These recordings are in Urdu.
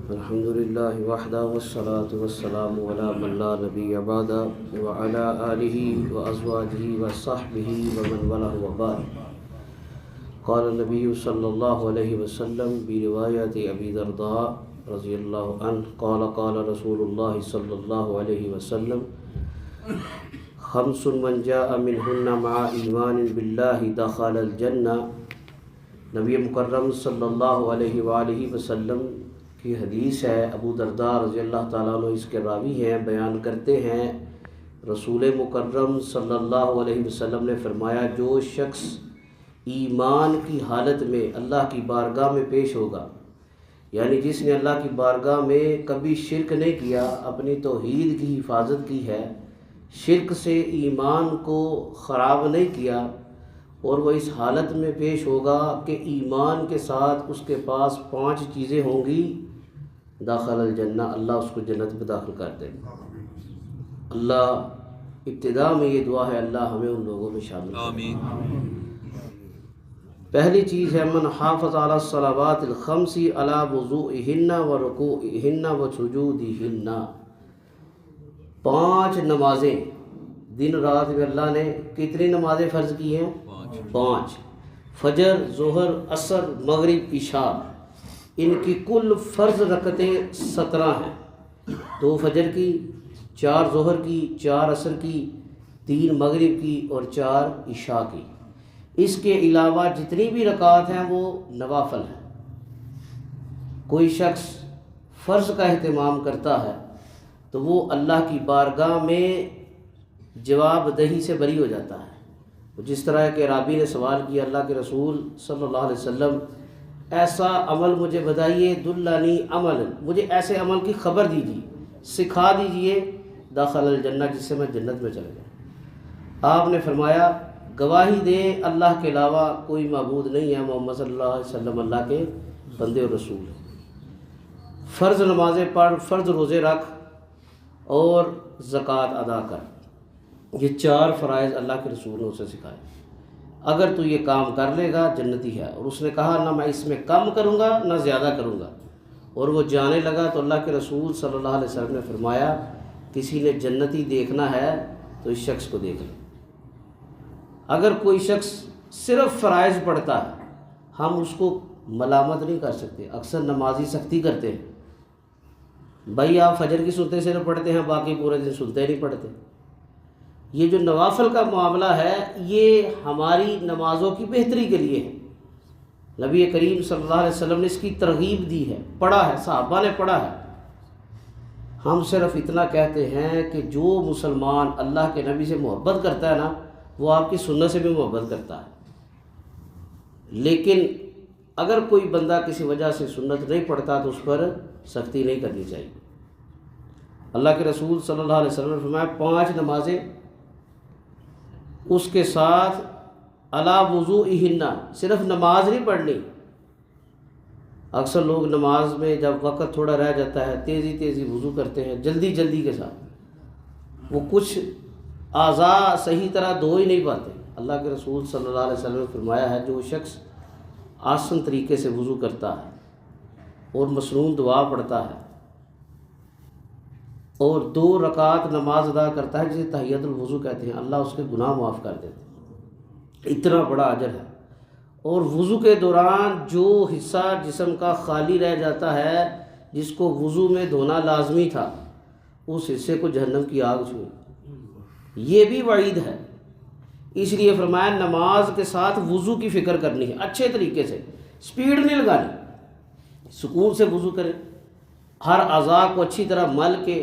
الحمد للہ وحدہ والصلاة والسلام علی من لا نبی بعدہ وعلی آلہ وازواجہ وصحبہ ومن والہ وبعد۔ قال النبی صلی اللہ علیہ وسلم بروایت ابی درداء رضی اللہ عنہ قال قال رسول اللہ صلی اللہ علیہ وسلم خمس من جاء منہن مع ایمان باللہ دخل الجنہ۔ نبی مکرم صلی اللہ علیہ وآلہ وسلم کی حدیث ہے، ابو درداء رضی اللہ تعالیٰ عنہ اس کے راوی ہیں، بیان کرتے ہیں رسول مکرم صلی اللہ علیہ وسلم نے فرمایا، جو شخص ایمان کی حالت میں اللہ کی بارگاہ میں پیش ہوگا، یعنی جس نے اللہ کی بارگاہ میں کبھی شرک نہیں کیا، اپنی توحید کی حفاظت کی ہے، شرک سے ایمان کو خراب نہیں کیا، اور وہ اس حالت میں پیش ہوگا کہ ایمان کے ساتھ اس کے پاس 5 چیزیں ہوں گی، داخل الجنہ، اللہ اس کو جنت میں داخل کر دے گا۔ اللہ ابتدا میں یہ دعا ہے، اللہ ہمیں ان لوگوں میں شامل کرے۔ آمین۔ پہلی چیز ہے من حافظ علی الصلوات الخمس علی وضوئہن ورکوعہن وسجودہن۔ 5 نمازیں دن رات میں اللہ نے کتنی نمازیں فرض کی ہیں؟ 5۔ فجر، ظہر، عصر، مغرب، عشاء، ان کی کل فرض رکعتیں 17 ہیں، 2 فجر کی، 4 ظہر کی، 4 عصر کی، 3 مغرب کی اور 4 عشاء کی۔ اس کے علاوہ جتنی بھی رکعات ہیں وہ نوافل ہیں۔ کوئی شخص فرض کا اہتمام کرتا ہے تو وہ اللہ کی بارگاہ میں جواب دہی سے بری ہو جاتا ہے۔ جس طرح کہ رابی نے سوال کیا، اللہ کے رسول صلی اللہ علیہ وسلم ایسا عمل مجھے بتائیے، دلانی عمل، مجھے ایسے عمل کی خبر دیجیے، سکھا دیجیے، داخل الجنہ، جس سے میں جنت میں چلا جاؤں۔ آپ نے فرمایا، گواہی دے اللہ کے علاوہ کوئی معبود نہیں ہے، محمد صلی اللہ علیہ وسلم اللہ کے بندے اور رسول ہیں۔ فرض نمازیں پڑھ، فرض روزے رکھ اور زکوٰۃ ادا کر، یہ 4 فرائض اللہ کے رسول نے اسے سکھائے۔ اگر تو یہ کام کر لے گا جنتی ہے۔ اور اس نے کہا، نہ میں اس میں کم کروں گا نہ زیادہ کروں گا۔ اور وہ جانے لگا تو اللہ کے رسول صلی اللہ علیہ وسلم نے فرمایا، کسی نے جنتی دیکھنا ہے تو اس شخص کو دیکھ لے۔ اگر کوئی شخص صرف فرائض پڑھتا ہے، ہم اس کو ملامت نہیں کر سکتے۔ اکثر نمازی سختی کرتے ہیں، بھائی آپ فجر کی سنتیں صرف پڑھتے ہیں، باقی پورے دن سنتے نہیں پڑھتے۔ یہ جو نوافل کا معاملہ ہے، یہ ہماری نمازوں کی بہتری کے لیے ہے۔ نبی کریم صلی اللہ علیہ وسلم نے اس کی ترغیب دی ہے، پڑھا ہے، صحابہ نے پڑھا ہے۔ ہم صرف اتنا کہتے ہیں کہ جو مسلمان اللہ کے نبی سے محبت کرتا ہے نا، وہ آپ کی سنت سے بھی محبت کرتا ہے۔ لیکن اگر کوئی بندہ کسی وجہ سے سنت نہیں پڑھتا تو اس پر سختی نہیں کرنی چاہیے۔ اللہ کے رسول صلی اللہ علیہ وسلم نے فرمایا، 5 نمازیں، اس کے ساتھ علی وضوئہن، صرف نماز نہیں پڑھنی۔ اکثر لوگ نماز میں جب وقت تھوڑا رہ جاتا ہے، تیزی تیزی وضو کرتے ہیں، جلدی جلدی کے ساتھ، وہ کچھ اعضاء صحیح طرح دھو ہی نہیں پاتے۔ اللہ کے رسول صلی اللہ علیہ وسلم نے فرمایا ہے، جو شخص آسن طریقے سے وضو کرتا ہے اور مسنون دعا پڑھتا ہے اور 2 رکعات نماز ادا کرتا ہے، جسے تحیۃ الوضو کہتے ہیں، اللہ اس کے گناہ معاف کر دیتے ہیں۔ اتنا بڑا اجر ہے۔ اور وضو کے دوران جو حصہ جسم کا خالی رہ جاتا ہے، جس کو وضو میں دھونا لازمی تھا، اس حصے کو جہنم کی آگ چھوئے، یہ بھی وعید ہے۔ اس لیے فرمایا، نماز کے ساتھ وضو کی فکر کرنی ہے، اچھے طریقے سے، سپیڈ نہیں لگانی، سکون سے وضو کریں، ہر اعضاء کو اچھی طرح مل کے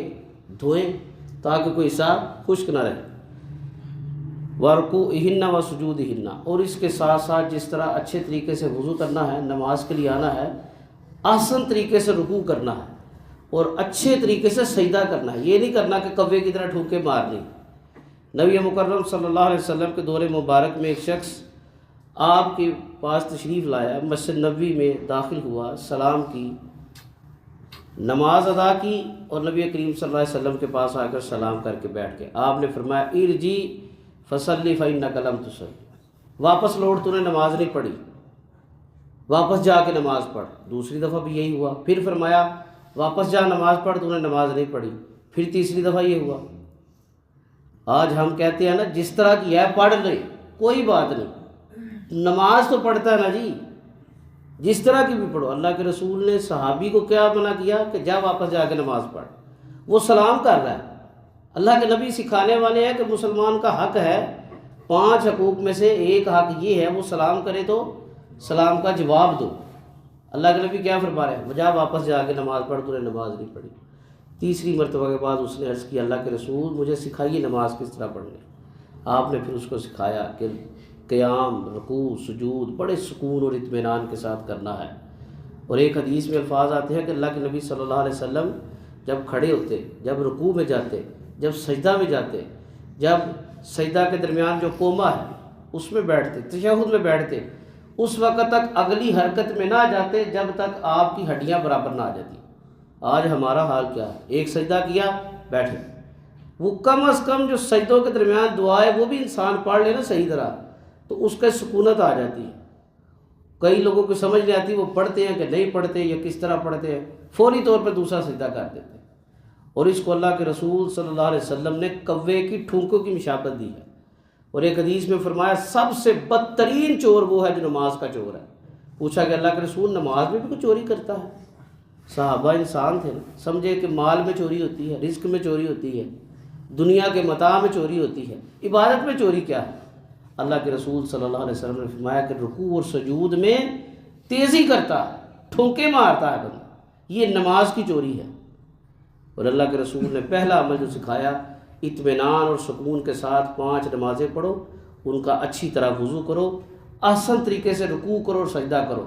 دھوئیں تاکہ کوئی حصہ خشک نہ رہے۔ وَرُكُوعِهِنَّ وَسُجُودِهِنَّ، اور اس کے ساتھ ساتھ جس طرح اچھے طریقے سے وضو کرنا ہے، نماز کے لیے آنا ہے، آسن طریقے سے رکوع کرنا ہے اور اچھے طریقے سے سجدہ کرنا ہے۔ یہ نہیں کرنا کہ کوے کی طرح ٹھوکے مارنی۔ نبی مکرم صلی اللہ علیہ وسلم کے دور مبارک میں ایک شخص آپ کے پاس تشریف لایا، مسجد نبوی میں داخل ہوا، سلام کی، نماز ادا کی اور نبی کریم صلی اللہ علیہ وسلم کے پاس آ کر سلام کر کے بیٹھ گئے۔ آپ نے فرمایا، ارجی فصلی فإنک لم تصلی، واپس لوٹ، تو نے نماز نہیں پڑھی، واپس جا کے نماز پڑھ۔ دوسری دفعہ بھی یہی ہوا۔ پھر فرمایا، واپس جا نماز پڑھ، تو نے نماز نہیں پڑھی، پھر تیسری دفعہ یہ ہوا۔ آج ہم کہتے ہیں نا جس طرح کی ہے پڑھ لے، کوئی بات نہیں، نماز تو پڑھتا ہے نا جی، جس طرح کی بھی پڑھو۔ اللہ کے رسول نے صحابی کو کیا منع کیا کہ جا واپس جا کے نماز پڑھ، وہ سلام کر رہا ہے۔ اللہ کے نبی سکھانے والے ہیں کہ مسلمان کا حق ہے، 5 حقوق میں سے ایک حق یہ ہے وہ سلام کرے تو سلام کا جواب دو۔ اللہ کے نبی کیا فرما رہے ہیں؟ جا واپس جا کے نماز پڑھ، تو نے نماز نہیں پڑھی۔ تیسری مرتبہ کے بعد اس نے عرض کیا اللہ کے رسول مجھے سکھائیے نماز کس طرح پڑھنی۔ آپ نے پھر اس کو سکھایا کہ قیام، رکوع، سجود بڑے سکون اور اطمینان کے ساتھ کرنا ہے۔ اور ایک حدیث میں الفاظ آتے ہیں کہ اللہ کے نبی صلی اللہ علیہ وسلم جب کھڑے ہوتے، جب رکوع میں جاتے، جب سجدہ میں جاتے، جب سجدہ کے درمیان جو قومہ ہے اس میں بیٹھتے، تشہد میں بیٹھتے، اس وقت تک اگلی حرکت میں نہ جاتے جب تک آپ کی ہڈیاں برابر نہ آ جاتی۔ آج ہمارا حال کیا ہے؟ ایک سجدہ کیا بیٹھے، وہ کم از کم جو سجدوں کے درمیان دعا ہے وہ بھی انسان پڑھ لے نا صحیح طرح تو اس کا سکونت آ جاتی ہے۔ کئی لوگوں کو سمجھ نہیں آتی، وہ پڑھتے ہیں کہ نہیں پڑھتے یا کس طرح پڑھتے ہیں، فوری طور پہ دوسرا سجدہ کر دیتے ہیں۔ اور اس کو اللہ کے رسول صلی اللہ علیہ وسلم نے کوے کی ٹھونکوں کی مشابہت دی ہے۔ اور ایک حدیث میں فرمایا سب سے بدترین چور وہ ہے جو نماز کا چور ہے۔ پوچھا کہ اللہ کے رسول نماز میں بھی کوئی چوری کرتا ہے؟ صحابہ انسان تھے نا، سمجھے کہ مال میں چوری ہوتی ہے، رزق میں چوری ہوتی ہے، دنیا کے متاع میں چوری ہوتی ہے، عبادت میں چوری کیا ہے؟ اللہ کے رسول صلی اللہ علیہ وسلم نے فرمایا کہ رکوع اور سجود میں تیزی کرتا ہے، ٹھونکے مارتا ہے بندہ، یہ نماز کی چوری ہے۔ اور اللہ کے رسول نے پہلا عمل جو سکھایا، اطمینان اور سکون کے ساتھ 5 نمازیں پڑھو، ان کا اچھی طرح وضو کرو، احسن طریقے سے رکوع کرو اور سجدہ کرو۔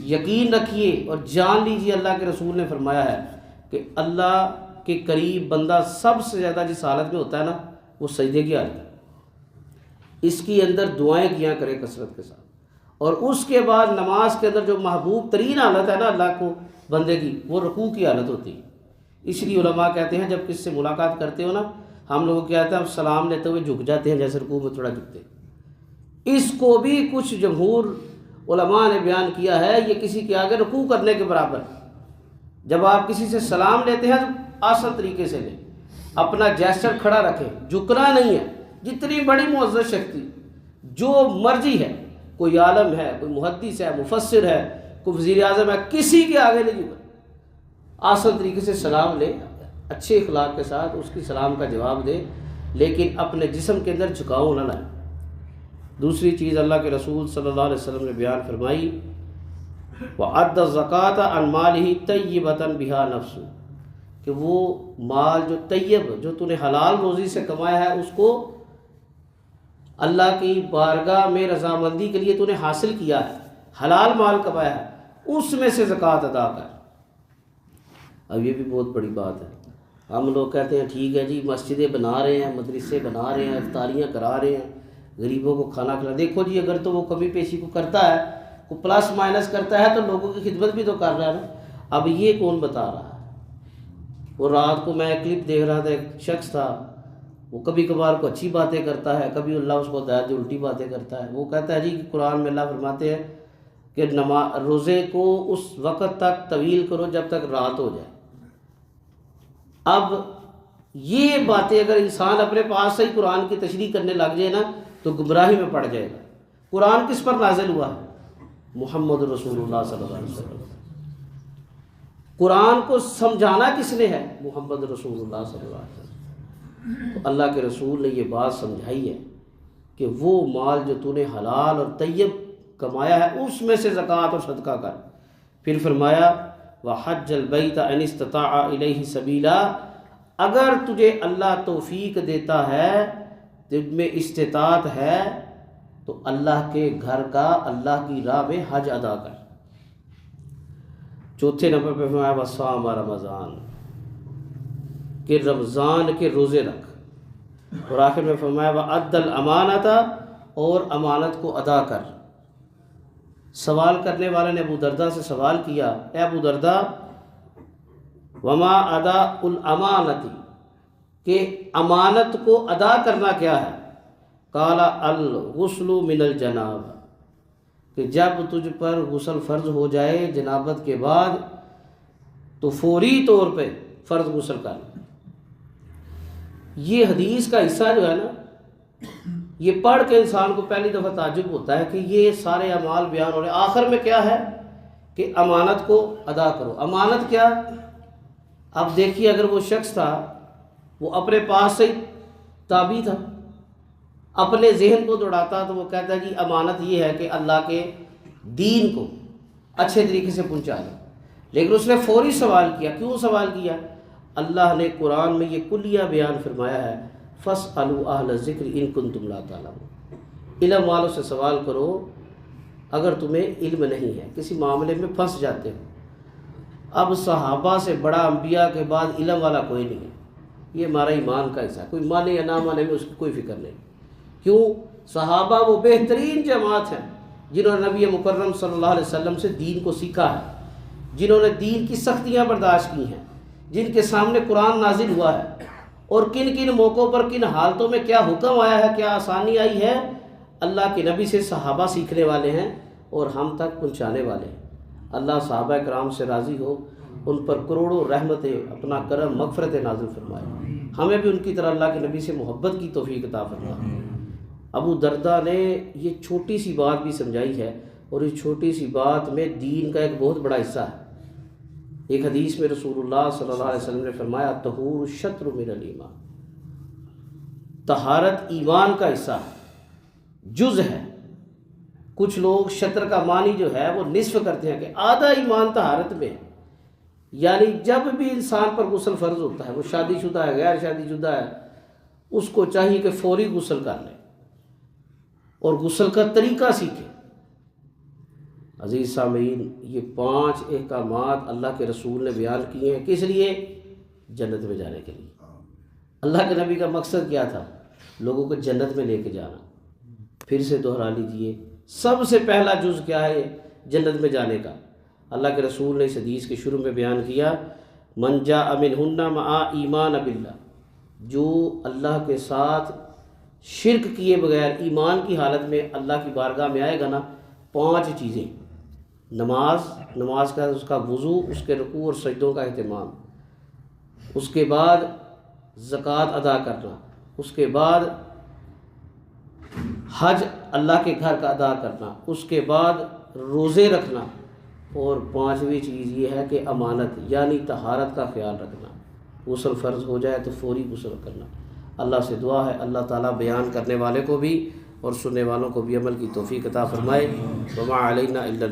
یقین رکھیے اور جان لیجیے اللہ کے رسول نے فرمایا ہے کہ اللہ کے قریب بندہ سب سے زیادہ جس حالت میں ہوتا ہے نا وہ سجدے کی حالت ہے۔ اس کی اندر دعائیں کیا کرے کثرت کے ساتھ، اور اس کے بعد نماز کے اندر جو محبوب ترین حالت ہے نا اللہ کو بندے کی، وہ رکوع کی حالت ہوتی ہے۔ اس لیے علماء کہتے ہیں جب کس سے ملاقات کرتے ہو نا، ہم لوگوں کیا کہتے ہیں ہم سلام لیتے ہوئے جھک جاتے ہیں، جیسے رکوع میں تھوڑا جھکتے ہیں۔ اس کو بھی کچھ جمہور علماء نے بیان کیا ہے یہ کسی کے آگے رکوع کرنے کے برابر۔ جب آپ کسی سے سلام لیتے ہیں تو آسان طریقے سے لیں، اپنا جیسچر کھڑا رکھیں، جھکنا نہیں ہے۔ جتنی بڑی معزز شخصی جو مرضی ہے، کوئی عالم ہے، کوئی محدث ہے، مفسر ہے، کوئی وزیر اعظم ہے، کسی کے آگے نہیں جھکنا، آسان طریقے سے سلام لے، اچھے اخلاق کے ساتھ اس کی سلام کا جواب دے، لیکن اپنے جسم کے اندر جھکاؤ نہ لائیں۔ دوسری چیز اللہ کے رسول صلی اللہ علیہ وسلم نے بیان فرمائی، وَأَدَّ الزَّكَاةَ عَنْ مَالِهِ طَيِّبَةً بِهَا نَفْسُ، کہ وہ مال جو طیب، جو تو نے حلال روزی سے کمایا ہے، اس کو اللہ کی بارگاہ میں رضامندی کے لیے تو نے حاصل کیا ہے، حلال مال کمایا ہے، اس میں سے زکوٰۃ ادا کر۔ اب یہ بھی بہت بڑی بات ہے۔ ہم لوگ کہتے ہیں ٹھیک ہے جی مسجدیں بنا رہے ہیں، مدرسے بنا رہے ہیں، افطاریاں کرا رہے ہیں، غریبوں کو کھانا کھلا، دیکھو جی اگر تو وہ کمی پیشی کو کرتا ہے، کو پلس مائنس کرتا ہے، تو لوگوں کی خدمت بھی تو کر رہا ہے نا۔ اب یہ کون بتا رہا ہے؟ وہ رات کو میں کلپ دیکھ رہا تھا، ایک شخص تھا، وہ کبھی کبھار کو اچھی باتیں کرتا ہے، کبھی اللہ اس کو ہدایت الٹی باتیں کرتا ہے۔ وہ کہتا ہے جی کہ قرآن میں اللہ فرماتے ہیں کہ روزے کو اس وقت تک طویل کرو جب تک رات ہو جائے۔ اب یہ باتیں اگر انسان اپنے پاس سے ہی قرآن کی تشریح کرنے لگ جائے نا تو گمراہی میں پڑ جائے گا۔ قرآن کس پر نازل ہوا ہے؟ محمد رسول اللہ صلی اللہ علیہ وسلم۔ قرآن کو سمجھانا کس نے ہے؟ محمد رسول اللہ صلی اللہ علیہ وسلم۔ تو اللہ کے رسول نے یہ بات سمجھائی ہے کہ وہ مال جو تو نے حلال اور طیب کمایا ہے اس میں سے زکوٰۃ اور صدقہ کر۔ پھر فرمایا وَحَجَّ الْبَيْتَ إِنِ اسْتَطَاعَ إِلَيْهِ سَبِيلًا، اگر تجھے اللہ توفیق دیتا ہے، تجھ میں استطاعت ہے، تو اللہ کے گھر کا، اللہ کی راہ میں حج ادا کر۔ چوتھے نمبر پہ فرمایا وَصَامَ رمضان، کہ رمضان کے روزے رکھ۔ اور آخر میں فرمایا وَأَدَّ الْأَمَانَةَ، اور امانت کو ادا کر۔ سوال کرنے والے نے ابو درداء سے سوال کیا، اے ابو درداء وما ادا الامانتی، کہ امانت کو ادا کرنا کیا ہے؟ قال الغسل من الجناب، کہ جب تجھ پر غسل فرض ہو جائے جنابت کے بعد، تو فوری طور پہ فرض غسل کر لیں۔ یہ حدیث کا حصہ جو ہے نا، یہ پڑھ کے انسان کو پہلی دفعہ تعجب ہوتا ہے کہ یہ سارے اعمال بیان ہو رہے ہیں، آخر میں کیا ہے کہ امانت کو ادا کرو۔ امانت کیا؟ اب دیکھیے، اگر وہ شخص تھا وہ اپنے پاس سے ہی تابع تھا، اپنے ذہن کو دوڑاتا، تو وہ کہتا ہے جی امانت یہ ہے کہ اللہ کے دین کو اچھے طریقے سے پہنچا دیں۔ لیکن اس نے فوری سوال کیا۔ کیوں سوال کیا؟ اللہ نے قرآن میں یہ کلیہ بیان فرمایا ہے، فَاسْأَلُوا أَهْلَ الذِّكْرِ إِن كُنتُمْ لَا تَعْلَمُونَ۔ علم والوں سے سوال کرو اگر تمہیں علم نہیں ہے، کسی معاملے میں پھنس جاتے ہو۔ اب صحابہ سے بڑا انبیاء کے بعد علم والا کوئی نہیں ہے، یہ ہمارا ایمان کا حصہ ہے، کوئی مانے یا نہ مانے میں اس کی کوئی فکر نہیں۔ کیوں؟ صحابہ وہ بہترین جماعت ہیں جنہوں نے نبی مکرم صلی اللہ علیہ وسلم سے دین کو سیکھا ہے، جنہوں نے دین کی سختیاں برداشت کی ہیں، جن کے سامنے قرآن نازل ہوا ہے، اور کن کن موقعوں پر کن حالتوں میں کیا حکم آیا ہے، کیا آسانی آئی ہے، اللہ کے نبی سے صحابہ سیکھنے والے ہیں اور ہم تک پہنچانے والے ہیں۔ اللہ صحابہ کرام سے راضی ہو، ان پر کروڑوں رحمتیں، اپنا کرم مغفرت نازل فرمائے، ہمیں بھی ان کی طرح اللہ کے نبی سے محبت کی توفیق عطا فرمائے۔ ابو درداء نے یہ چھوٹی سی بات بھی سمجھائی ہے، اور اس چھوٹی سی بات میں دین کا ایک بہت بڑا حصہ ہے۔ ایک حدیث میں رسول اللہ صلی اللہ علیہ وسلم نے فرمایا، طہور شطر من الایمان، طہارت ایمان کا حصہ ہے، جز ہے۔ کچھ لوگ شطر کا معنی جو ہے وہ نصف کرتے ہیں کہ آدھا ایمان طہارت میں ہے، یعنی جب بھی انسان پر غسل فرض ہوتا ہے، وہ شادی شدہ ہے، غیر شادی شدہ ہے، اس کو چاہیے کہ فوری غسل کر لے اور غسل کا طریقہ سیکھے۔ عزیز سامعین، یہ 5 احکامات اللہ کے رسول نے بیان کیے ہیں، کس لیے؟ جنت میں جانے کے لیے۔ اللہ کے نبی کا مقصد کیا تھا؟ لوگوں کو جنت میں لے کے جانا۔ پھر سے دہرا لیجئے، سب سے پہلا جز کیا ہے جنت میں جانے کا؟ اللہ کے رسول نے اس حدیث کے شروع میں بیان کیا، من جاء منہن مع ایمان باللہ، جو اللہ کے ساتھ شرک کیے بغیر ایمان کی حالت میں اللہ کی بارگاہ میں آئے گا نا، 5 چیزیں، نماز کا اس کا وضو، اس کے رکوع اور سجدوں کا اہتمام، اس کے بعد زکوٰۃ ادا کرنا، اس کے بعد حج اللہ کے گھر کا ادا کرنا، اس کے بعد روزے رکھنا، اور 5ویں چیز یہ ہے کہ امانت یعنی طہارت کا خیال رکھنا۔ غسل فرض ہو جائے تو فوری غسل کرنا۔ اللہ سے دعا ہے اللہ تعالیٰ بیان کرنے والے کو بھی اور سننے والوں کو بھی عمل کی توفیق عطا فرمائے۔ وما علینا الا